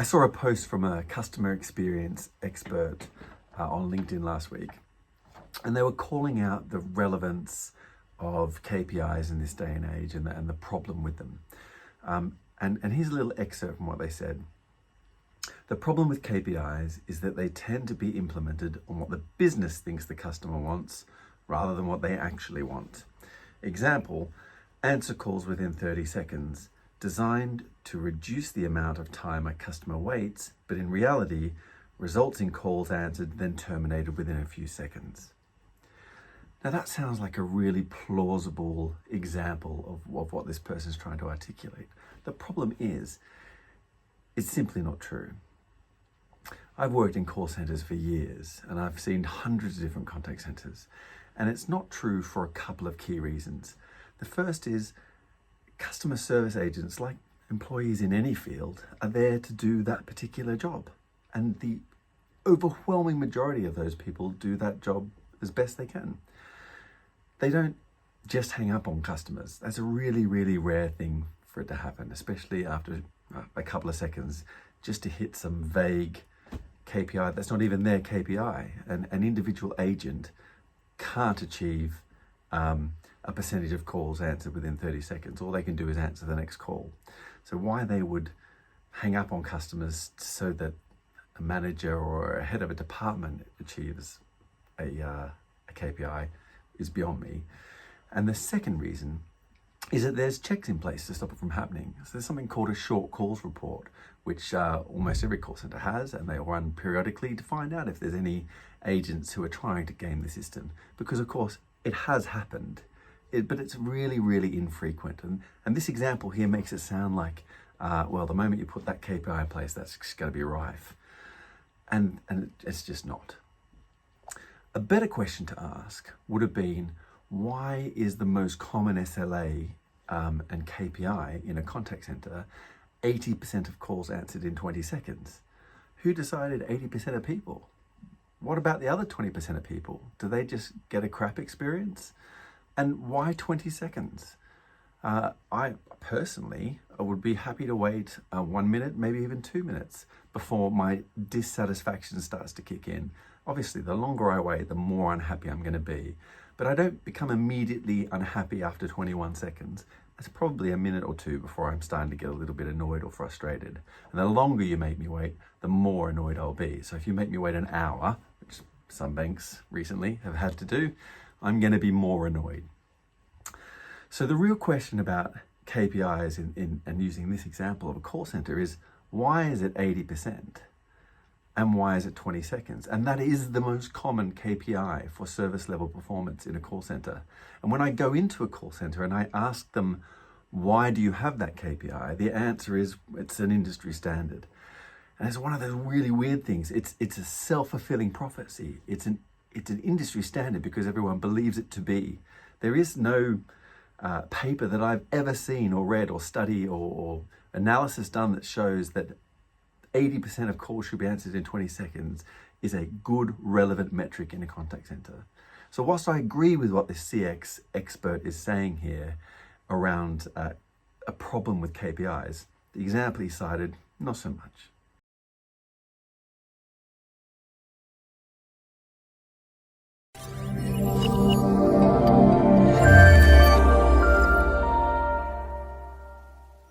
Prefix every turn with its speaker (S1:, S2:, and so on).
S1: saw a post from a customer experience expert on LinkedIn last week, and they were calling out the relevance of KPIs in this day and age and the problem with them. And here's a little excerpt from what they said. The problem with KPIs is that they tend to be implemented on what the business thinks the customer wants rather than what they actually want. Example, answer calls within 30 seconds, designed to reduce the amount of time a customer waits, but in reality, results in calls answered then terminated within a few seconds. Now that sounds like a really plausible example of what this person is trying to articulate. The problem is, it's simply not true. I've worked in call centers for years and I've seen hundreds of different contact centers, and it's not true for a couple of key reasons. The first is customer service agents, like employees in any field, are there to do that particular job. And the overwhelming majority of those people do that job as best they can. They don't just hang up on customers. That's a really, really rare thing for it to happen, especially after a couple of seconds, just to hit some vague KPI that's not even their KPI. An individual agent can't achieve a percentage of calls answered within 30 seconds. All they can do is answer the next call. So why they would hang up on customers so that a manager or a head of a department achieves a KPI is beyond me. And the second reason is that there's checks in place to stop it from happening. So there's something called a short calls report, which almost every call center has, and they run periodically to find out if there's any agents who are trying to game the system. Because of course, it has happened, but it's really, really infrequent. And this example here makes it sound like, well, the moment you put that KPI in place, that's going to be rife. And it's just not. A better question to ask would have been, why is the most common SLA and KPI in a contact center 80% of calls answered in 20 seconds? Who decided 80% of people? What about the other 20% of people? Do they just get a crap experience? And why 20 seconds? I personally would be happy to wait 1 minute, maybe even 2 minutes before my dissatisfaction starts to kick in. Obviously, the longer I wait, the more unhappy I'm going to be. But I don't become immediately unhappy after 21 seconds. It's probably a minute or two before I'm starting to get a little bit annoyed or frustrated. And the longer you make me wait, the more annoyed I'll be. So if you make me wait an hour, which some banks recently have had to do, I'm going to be more annoyed. So the real question about KPIs and using this example of a call center is, why is it 80%? And why is it 20 seconds? And that is the most common KPI for service level performance in a call center. And when I go into a call center and I ask them, why do you have that KPI? The answer is, it's an industry standard. And it's one of those really weird things. It's a self-fulfilling prophecy. It's an industry standard because everyone believes it to be. There is no paper that I've ever seen or read or study or analysis done that shows that 80% of calls should be answered in 20 seconds is a good, relevant metric in a contact center. So whilst I agree with what this CX expert is saying here around a problem with KPIs, the example he cited, not so much.